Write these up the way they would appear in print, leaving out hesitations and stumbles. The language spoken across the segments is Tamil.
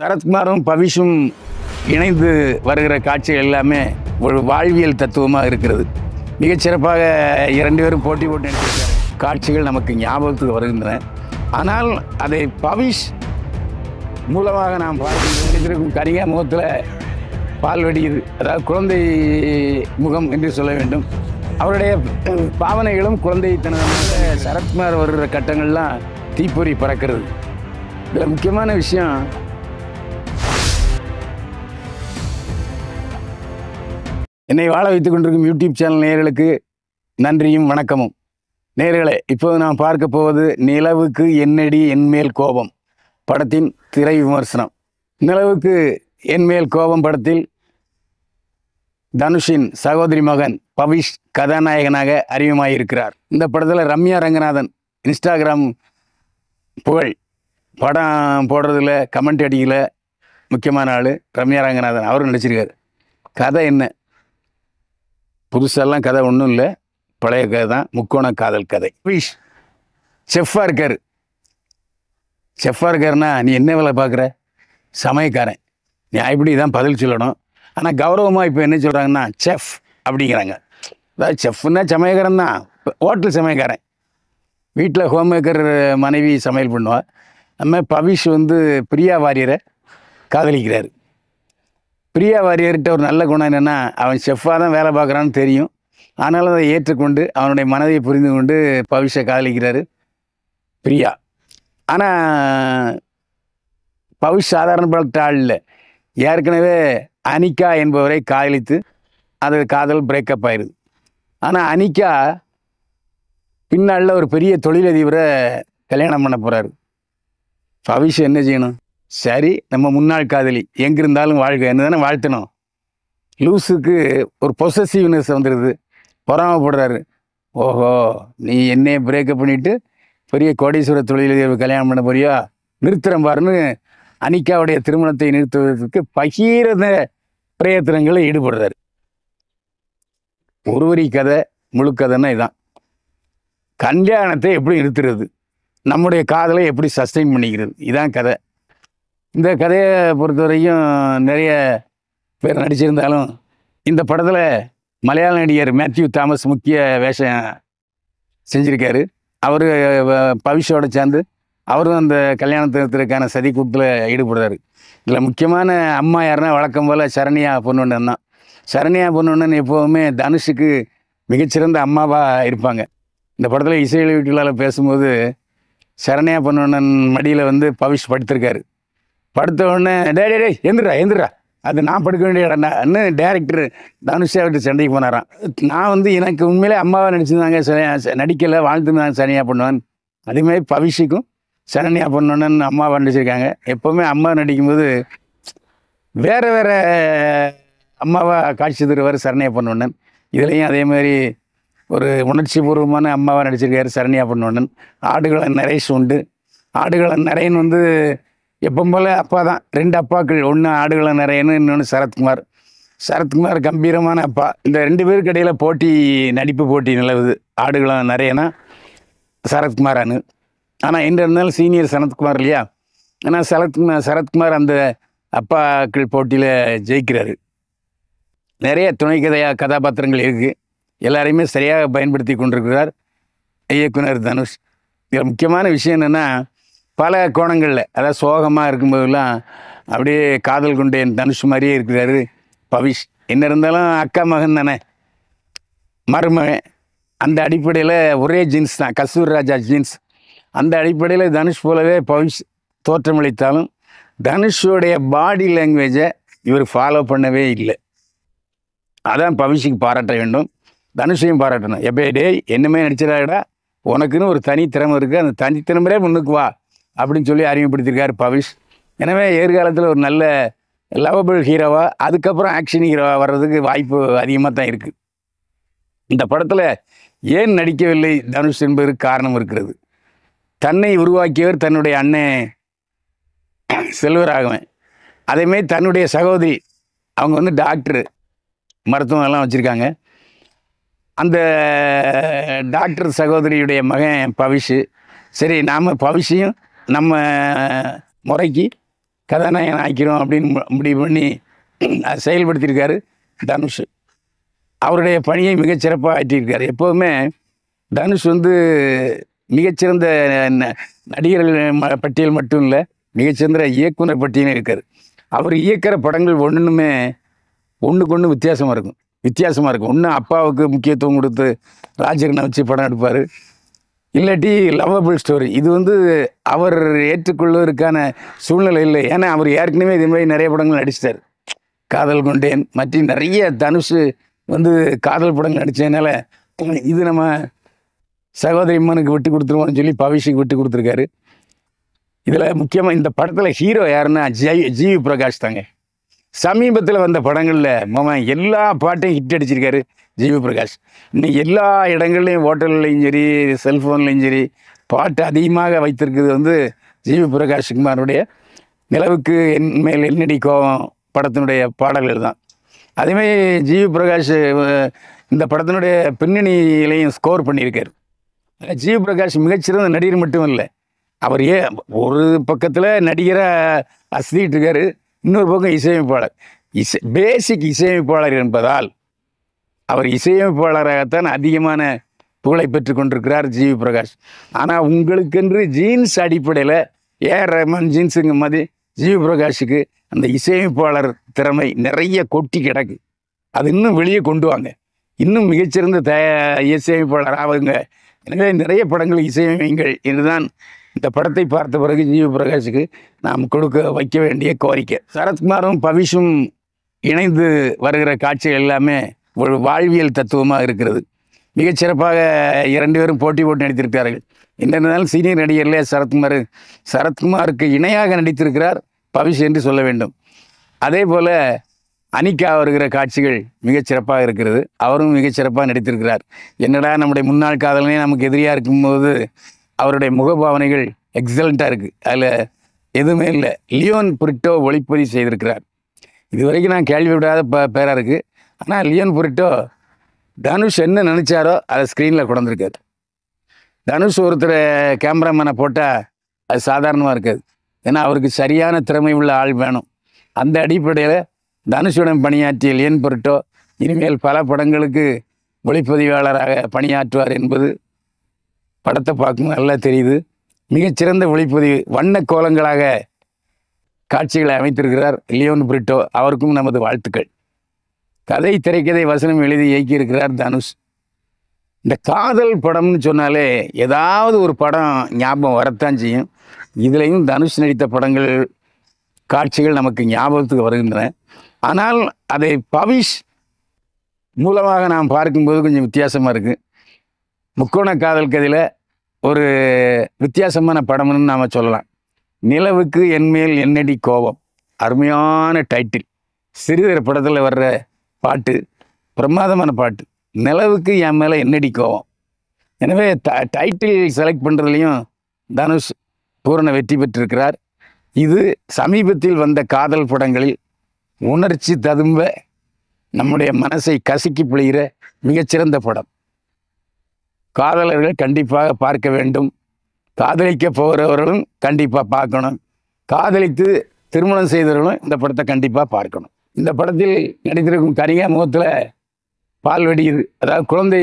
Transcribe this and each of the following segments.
சரத்குமாரும் பவிஷும் இணைந்து வருகிற காட்சிகள் எல்லாமே ஒரு வாழ்வியல் தத்துவமாக இருக்கிறது. மிகச்சிறப்பாக இரண்டு பேரும் போட்டி போட்டு நடிச்சிருக்கிற காட்சிகள் நமக்கு ஞாபகத்துக்கு வருகின்றன. ஆனால் அதை பவிஷ் மூலமாக நாம் பார்க்கும் கரிகா முகத்தில் பால் வெடிக்குது, அதாவது குழந்தை முகம் என்று சொல்ல வேண்டும். அவருடைய பாவனைகளும் குழந்தைத்தனமாக சரத்குமார் வருகிற கட்டங்கள்லாம் தீப்பொறி பறக்கிறது. இதில் முக்கியமான விஷயம், என்னை வாழ வைத்துக் கொண்டிருக்கும் யூடியூப் சேனல் நேயர்களுக்கு நன்றியும் வணக்கமும். நேயர்களே, இப்போது நாம் பார்க்க போவது நிலவுக்கு என்னடி என்மேல் கோபம் படத்தின் திரை விமர்சனம். நிலவுக்கு என்மேல் கோபம் படத்தில் தனுஷின் சகோதரி மகன் பவிஷ் கதாநாயகனாக அறிமுகமாயிருக்கிறார். இந்த படத்தில் ரம்யா ரங்கநாதன் இன்ஸ்டாகிராம் புகழ், படம் போடுறதுல கமெண்ட் அடிக்கல முக்கியமான ஆள் ரம்யா ரங்கநாதன், அவரும் நடிச்சிருக்காரு. கதை என்ன? புதுசெல்லாம் கதை ஒன்றும் இல்லை, பழைய கதை தான், முக்கோண காதல் கதை. பவிஷ் செஃப்பாக இருக்கார். செஃப்பாக இருக்காருன்னா, நீ என்ன வேலை பார்க்குற? சமயக்காரன், நீ இப்படி தான் பதில் சொல்லணும். ஆனால் கௌரவமாக இப்போ என்ன சொல்கிறாங்கன்னா செஃப் அப்படிங்கிறாங்க. அதாவது செஃப்னா சமயக்காரன் தான், ஹோட்டல் சமயக்காரன். வீட்டில் ஹோம் மேக்கர் மனைவி சமையல் பண்ணுவாள். நம்ம பவிஷ் பிரியா வாரியரை காதலிக்கிறார். பிரியா வாரியர்கிட்ட ஒரு நல்ல குணம் என்னென்னா, அவன் செஃப்பாக தான் வேலை பார்க்குறான்னு தெரியும், ஆனாலும் அதை ஏற்றுக்கொண்டு அவனுடைய மனதை புரிந்து கொண்டு பவிஷை காதலிக்கிறாரு பிரியா. ஆனால் பவிஷ் சாதாரணப்பட்ட ஆள் இல்லை. ஏற்கனவே அனிகா என்பவரை காதலித்து அது காதல் பிரேக்கப் ஆயிடுது. ஆனால் அனிகா பின்னாளில் ஒரு பெரிய தொழிலதிபரை கல்யாணம் பண்ண போகிறாரு. பவிஷ் என்ன செய்யணும்? சரி, நம்ம முன்னாள் காதலி எங்கிருந்தாலும் வாழ்க என்ன தானே வாழ்த்தணும். லூஸுக்கு ஒரு பொசசிவ்னஸ் வந்துடுது, பொறாமப்படுறாரு. ஓஹோ, நீ என்னையை பிரேக்கப் பண்ணிவிட்டு பெரிய கோடீஸ்வர தொழிலதிபர் கல்யாணம் பண்ண போறியா, நிறுத்துறேன் பாருன்னு அனிகாவுடைய திருமணத்தை நிறுத்துவதற்கு பகீரத பிரயத்தனங்களில் ஈடுபடுறாரு. ஒருவரி கதை முழுக்கதைன்னா இதான். கல்யாணத்தை எப்படி நிறுத்துறது, நம்முடைய காதலை எப்படி சஸ்டெயின் பண்ணிக்கிறது, இதான் கதை. இந்த கதையை பொறுத்த வரைக்கும் நிறைய பேர் நடிச்சிருந்தாலும் இந்த படத்தில் மலையாள நடிகர் மேத்யூ தாமஸ் முக்கிய வேஷம் செஞ்சுருக்காரு. அவர் பவிஷோட சேர்ந்து அவரும் அந்த கல்யாணத்திற்கான சதி கூட்டத்தில் ஈடுபடுறாரு. இதில் முக்கியமான அம்மா யாருன்னா வழக்கம் போல் சரண்யா பொன்வண்ணன் தான். சரண்யா பொன்வண்ணன் எப்போவுமே தனுஷுக்கு மிகச்சிறந்த அம்மாவாக இருப்பாங்க. இந்த படத்தில் இசை வீட்டில் பேசும்போது சரண்யா பொன்வண்ணன் மடியில் பவிஷ் படுத்திருக்காரு. படுத்த உடனே டே எந்திரா அது நான் படுக்க வேண்டிய இடம்னு டேரக்டர் தனுஷை விட்டு சண்டைக்கு போனாராம். நான் எனக்கு உண்மையிலே அம்மாவை நடிச்சிருந்தாங்க, நடிக்கலை, வாழ்த்துருந்தாங்க சரண்யா பொன்வண்ணன். அதேமாதிரி பவிஷுக்கும் சரண்யா பொன்வண்ணன் அம்மாவை நடிச்சிருக்காங்க. எப்போவுமே அம்மா நடிக்கும்போது வேறு வேறு அம்மாவை காட்சி தருவார் சரண்யா பொன்வண்ணன். இதுலேயும் அதே மாதிரி ஒரு உணர்ச்சி பூர்வமான அம்மாவை நடிச்சிருக்காரு சரண்யா பொன்வண்ணன். ஆடுகளம் நரேஷ் உண்டு. ஆடுகளம் நரேன் எப்போ போல் அப்பா தான். ரெண்டு அப்பாக்கள், ஒன்று ஆடுகளம் நரேன்னு, இன்னொன்று சரத்குமார். சரத்குமார் கம்பீரமான அப்பா. இந்த ரெண்டு பேருக்கு இடையில் போட்டி, நடிப்பு போட்டி நிலவுது. ஆடுகளம் நரேனா சரத்குமாரானு. ஆனால் என்ன இருந்தாலும் சீனியர் சரத்குமார் இல்லையா. ஆனால் சரத்குமார் அந்த அப்பாக்கள் போட்டியில் ஜெயிக்கிறாரு. நிறைய துணை கதாபாத்திரங்கள் இருக்குது. எல்லாரையுமே சரியாக பயன்படுத்தி கொண்டிருக்கிறார் இயக்குனர் தனுஷ். இதில் முக்கியமான விஷயம் என்னென்னா, பல கோணங்களில், அதாவது சோகமாக இருக்கும்போதெல்லாம் அப்படியே காதல் கொண்டேன் தனுஷ் மாதிரியே இருக்கிறாரு பவிஷ். என்ன இருந்தாலும் அக்கா மகன் தானே, மருமகன். அந்த அடிப்படையில் ஒரே ஜீன்ஸ் தான், கஸ்தூரி ராஜா ஜீன்ஸ். அந்த அடிப்படையில் தனுஷ் போலவே பவிஷ் தோற்றமளித்தாலும் தனுஷோடைய பாடி லாங்குவேஜை இவர் ஃபாலோ பண்ணவே இல்லை. அதான் பவிஷுக்கு பாராட்ட வேண்டும், தனுஷையும் பாராட்டணும். டே என்னமே நடிச்சிடாடா, உனக்குன்னு ஒரு தனி திறமை இருக்குது, அந்த தனி திறமையே முன்னுக்கு வா அப்படின்னு சொல்லி அறிமுகப்படுத்தியிருக்கார் பவிஷ். எனவே எதிர்காலத்தில் ஒரு நல்ல லவபிள் ஹீரோவாக, அதுக்கப்புறம் ஆக்ஷன் ஹீரோவாக வர்றதுக்கு வாய்ப்பு அதிகமாக தான் இருக்குது. இந்த படத்தில் ஏன் நடிக்கவில்லை தனுஷ் என்பதற்கு காரணம் இருக்கிறது. தன்னை உருவாக்கியவர் தன்னுடைய அண்ணன் செல்வராகவன். அதேமாரி தன்னுடைய சகோதரி, அவங்க டாக்டரு, மருத்துவம் எல்லாம் வச்சுருக்காங்க. அந்த டாக்டர் சகோதரியுடைய மகன் பவிஷ். சரி, நாம் பவிஷையும் நம்ம முறைக்கு கதாநாயகன் ஆக்கிறோம் அப்படின்னு முடிவு பண்ணி அதை செயல்படுத்தியிருக்காரு தனுஷ். அவருடைய பணியை மிகச்சிறப்பாக ஆற்றியிருக்காரு. எப்போதுமே தனுஷ் வந்து மிகச்சிறந்த நடிகர்கள் பட்டியல் மட்டும் இல்லை, மிகச்சிறந்த இயக்குனர் பட்டியலும் இருக்கார். அவர் இயக்கிற படங்கள் ஒன்றுக்கு ஒன்று வித்தியாசமாக இருக்கும். ஒன்று அப்பாவுக்கு முக்கியத்துவம் கொடுத்து ராஜகண்ணை வச்சு படம் எடுப்பார், இல்லாட்டி லவ்வபிள் ஸ்டோரி. இது வந்து அவர் ஏற்றுக்கொள்வதற்கான சூழ்நிலை இல்லை. ஏன்னா அவர் ஏற்கனவே இதே மாதிரி நிறைய படங்கள் நடிச்சிட்டார். காதல் கொண்டேன் மற்ற நிறைய தனுஷ் வந்து காதல் படங்கள் நடித்ததுனால இது நம்ம சகோதரி அம்மனுக்கு விட்டு கொடுத்துருவோம்னு சொல்லி பவிஷுக்கு விட்டு கொடுத்துருக்காரு. இதில் முக்கியமாக இந்த படத்தில் ஹீரோ யாருன்னா ஜிவி பிரகாஷ் தாங்க. சமீபத்தில் வந்த படங்களில் எல்லா பாட்டையும் ஹிட் அடிச்சிருக்காரு ஜிவி பிரகாஷ். இன்னைக்கு எல்லா இடங்கள்லையும், ஹோட்டல்லையும் சரி, செல்ஃபோன்லையும் சரி, பாட்டு அதிகமாக வைத்திருக்கிறது வந்து ஜிவி பிரகாஷ் குமாருடைய நிலவுக்கு என் மேல் என்னடி கோவம் படத்தினுடைய பாடல்கள் தான். அதேமாதிரி ஜிவி பிரகாஷ் இந்த படத்தினுடைய பின்னணியிலையும் ஸ்கோர் பண்ணியிருக்காரு. ஜிவி பிரகாஷ் மிகச்சிறந்த நடிகர் மட்டும் இல்லை, அவர் ஒரு பக்கத்தில் நடிகரை அசதிட்டு இருக்காரு, இன்னொரு பக்கம் இசையமைப்பாளர். பேசிக் இசையமைப்பாளர் என்பதால் அவர் இசையமைப்பாளராகத்தான் அதிகமான புகழை பெற்று கொண்டிருக்கிறார் ஜிவி பிரகாஷ். ஆனால் உங்களுக்கென்று ஜீன்ஸ் அடிப்படையில் ஏஆர் ரஹ்மான் ஜீன்ஸுங்க மாதிரி ஜிவி பிரகாஷுக்கு அந்த இசையமைப்பாளர் திறமை நிறைய கொட்டி கிடக்கு. அது இன்னும் வெளியே கொண்டு வாங்க, இன்னும் மிகச்சிறந்த இசையமைப்பாளர் ஆகுங்க. எனவே நிறைய படங்கள் இசையமைங்கள் என்றுதான் இந்த படத்தை பார்த்த பிறகு ஜிவி பிரகாஷுக்கு நாம் வைக்க வேண்டிய கோரிக்கை. சரத்குமாரும் பவிஷும் இணைந்து வருகிற காட்சிகள் எல்லாமே ஒரு வாழ்வியல் தத்துவமாக இருக்கிறது. மிகச்சிறப்பாக 2 பேரும் போட்டி போட்டு நடித்திருக்கிறார்கள். என்னென்னாலும் சீனியர் நடிகர்லே சரத்குமாருக்கு இணையாக நடித்திருக்கிறார் பவிஷ் என்று சொல்ல வேண்டும். அதே போல் அனிகா வருகிற காட்சிகள் மிகச்சிறப்பாக இருக்கிறது. அவரும் மிகச்சிறப்பாக நடித்திருக்கிறார். என்னடா நம்முடைய முன்னாள் காதலனே நமக்கு எதிரியாக இருக்கும்போது அவருடைய முகபாவனைகள் எக்ஸலண்ட்டாக இருக்குது, அதில் எதுவுமே இல்லை. லியோன் புரிட்டோ ஒளிப்பதிவு செய்திருக்கிறார். இது வரைக்கும் நான் கேள்விப்படாத பேராக இருக்குது. ஆனால் லியோன் புரிட்டோ தனுஷ் என்ன நினச்சாரோ அதை ஸ்க்ரீனில் கொண்டிருக்காரு. தனுஷ் ஒருத்தர் கேமராமேனை போட்டால் அது சாதாரணமாக இருக்காது. ஏன்னா அவருக்கு சரியான திறமை உள்ள ஆள் வேணும். அந்த அடிப்படையில் தனுஷுடன் பணியாற்றிய லியோன் புரிட்டோ இனிமேல் பல படங்களுக்கு ஒளிப்பதிவாளராக பணியாற்றுவார் என்பது படத்தை பார்க்கும் நல்லா தெரியுது. மிகச்சிறந்த ஒளிப்பதிவு, வண்ண கோலங்களாக காட்சிகளை அமைத்திருக்கிறார் லியோன் புரிட்டோ. அவருக்கும் நமது வாழ்த்துக்கள். கதை, திரைக்கதை, வசனம் எழுதி இயக்கியிருக்கிறார் தனுஷ். இந்த காதல் படம்னு சொன்னாலே ஏதாவது ஒரு படம் ஞாபகம் வரத்தான் செய்யும். இதுலேயும் தனுஷ் நடித்த படங்கள், காட்சிகள் நமக்கு ஞாபகத்துக்கு வருகின்றன. ஆனால் அதை பவிஷ் மூலமாக நாம் பார்க்கும்போது கொஞ்சம் வித்தியாசமாக இருக்குது. முக்கோண காதல் கதையில் ஒரு வித்தியாசமான படம்னு நாம் சொல்லலாம். நிலவுக்கு என்மேல் என்னடி கோபம், அருமையான டைட்டில். சிறுவர் படத்தில் வர்ற பாட்டு பிரமாதமான பாட்டு. நிலவுக்கு என் மேலே என்னடி கோபம். எனவே டைட்டில் செலக்ட் பண்ணுறதுலையும் தனுஷ் பூரண வெற்றி பெற்றிருக்கிறார். இது சமீபத்தில் வந்த காதல் படங்களில் உணர்ச்சி ததும்ப நம்முடைய மனசை கசக்கி பிழைகிற மிகச்சிறந்த படம். காதலர்கள் கண்டிப்பாக பார்க்க வேண்டும். காதலிக்க போகிறவர்களும் கண்டிப்பாக பார்க்கணும். காதலித்து திருமணம் செய்தவர்களும் இந்த படத்தை கண்டிப்பாக பார்க்கணும். இந்த படத்தில் நடித்திருக்கும் கனிகா முகத்தில் பால் வெடியுது, அதாவது குழந்தை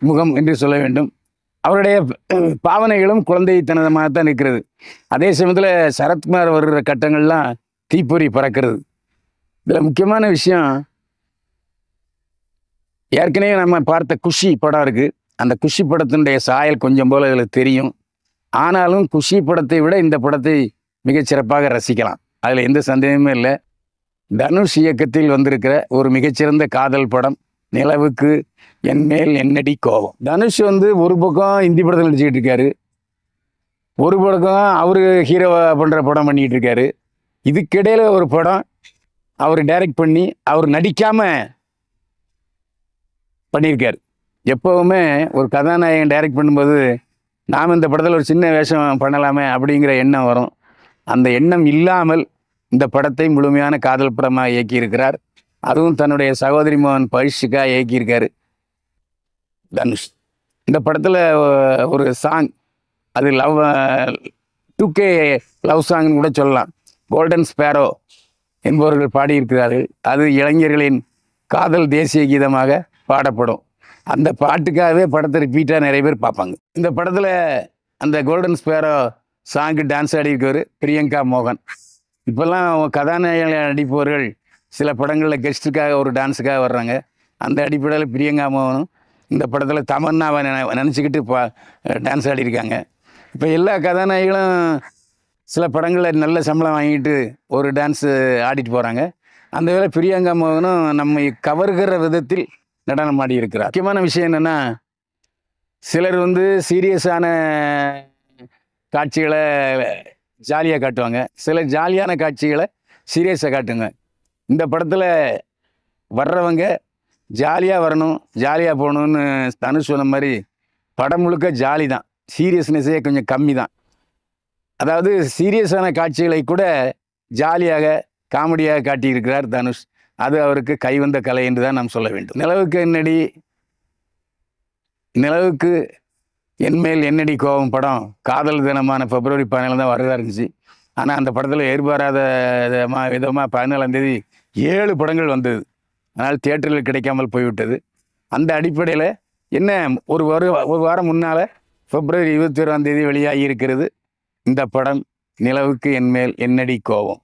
முகம் என்று சொல்ல வேண்டும். அவருடைய பாவனைகளும் குழந்தைத்தனமாகத்தான் இருக்கிறது. அதே சமயத்தில் சரத்குமார் வருகிற கட்டங்கள்லாம் தீப்பொறி பறக்கிறது. இதில் முக்கியமான விஷயம், ஏற்கனவே நம்ம பார்த்த குஷி படம் இருக்குது. அந்த குஷி படத்தினுடைய சாயல் கொஞ்சம் போல் இதில் தெரியும். ஆனாலும் குஷி படத்தை விட இந்த படத்தை மிகச்சிறப்பாக ரசிக்கலாம், அதில் எந்த சந்தேகமும் இல்லை. தனுஷ் இயக்கத்தில் வந்திருக்கிற ஒரு மிகச்சிறந்த காதல் படம் நிலவுக்கு என்மேல் என்னடி கோபம். தனுஷ் வந்து ஒரு பக்கம் ஹிந்தி படத்தில் நடிச்சுக்கிட்டு இருக்காரு, ஒரு பக்கம் அவர் ஹீரோ பண்ணுற படம் பண்ணிக்கிட்டு இருக்காரு. இதுக்கிடையில் ஒரு படம் அவர் டைரக்ட் பண்ணி அவர் நடிக்காமல் பண்ணியிருக்கார். எப்போவுமே ஒரு கதாநாயகன் டைரக்ட் பண்ணும்போது நாம் இந்த படத்தில் ஒரு சின்ன வேஷம் பண்ணலாமே அப்படிங்கிற எண்ணம் வரும். அந்த எண்ணம் இல்லாமல் இந்த படத்தை முழுமையான காதல் படமாக இயக்கியிருக்கிறார். அதுவும் தன்னுடைய சகோதரி மகன் பவிஷுக்காக இயக்கியிருக்காரு தனுஷ். இந்த படத்தில் ஒரு சாங், அது 2K லவ் சாங்னு கூட சொல்லலாம். கோல்டன் ஸ்பேரோ என்பவர்கள் பாடியிருக்கிறார்கள். அது இளைஞர்களின் காதல் தேசிய கீதமாக பாடப்படும். அந்த பாட்டுக்காகவே படத்தை ரிப்பீட்டாக நிறைய பேர் பார்ப்பாங்க. இந்த படத்தில் அந்த கோல்டன் ஸ்பேரோ சாங்கு டான்ஸ் ஆடியிருக்கவர் பிரியங்கா மோகன். இப்போல்லாம் கதாநாயக நடிப்பவர்கள் சில படங்களில் கெஸ்ட்டுக்காக ஒரு டான்ஸுக்காக வர்றாங்க. அந்த அடிப்படையில் பிரியங்கா மோகனும் இந்த படத்தில் தமன்னாவை நினச்சிக்கிட்டு டான்ஸ் ஆடியிருக்காங்க. இப்போ எல்லா கதாநாயகிகளும் சில படங்களில் நல்ல சம்பளம் வாங்கிட்டு ஒரு டான்ஸு ஆடிட்டு போகிறாங்க. அந்த வேளை பிரியங்கா மோகனும் நம்ம கவர்கிற விதத்தில் நடனம் ஆடி இருக்கிறார். முக்கியமான விஷயம் என்னென்னா, சிலர் சீரியஸான காட்சிகளை ஜாலியாக காட்டுவாங்க, சில ஜாலியான காட்சிகளை சீரியஸாக காட்டுங்க. இந்த படத்தில் வர்றவங்க ஜாலியாக வரணும், ஜாலியாக போகணுன்னு தனுஷ் சொன்ன மாதிரி படம் முழுக்க ஜாலி தான், சீரியஸ்னஸே கொஞ்சம் கம்மி தான். அதாவது சீரியஸான காட்சிகளை கூட ஜாலியாக காமெடியாக காட்டியிருக்கிறார் தனுஷ். அது அவருக்கு கைவந்த கலை என்று தான் நாம் சொல்ல வேண்டும். நிலவுக்கு என்மேல் என்னடி கோபம் படம் காதல் தினமான February 14 தான் வரதா இருந்துச்சு. ஆனால் அந்த படத்தில் எதிர்பாராத விதமாக 14ஆம் தேதி 7 படங்கள் வந்தது. அதனால் தியேட்டரில் கிடைக்காமல் போய்விட்டது. அந்த அடிப்படையில் என்ன ஒரு வாரம் முன்னால் February 21ஆம் தேதி வெளியாகி இருக்கிறது இந்த படம் நிலவுக்கு என்மேல் என்னடி கோபம்.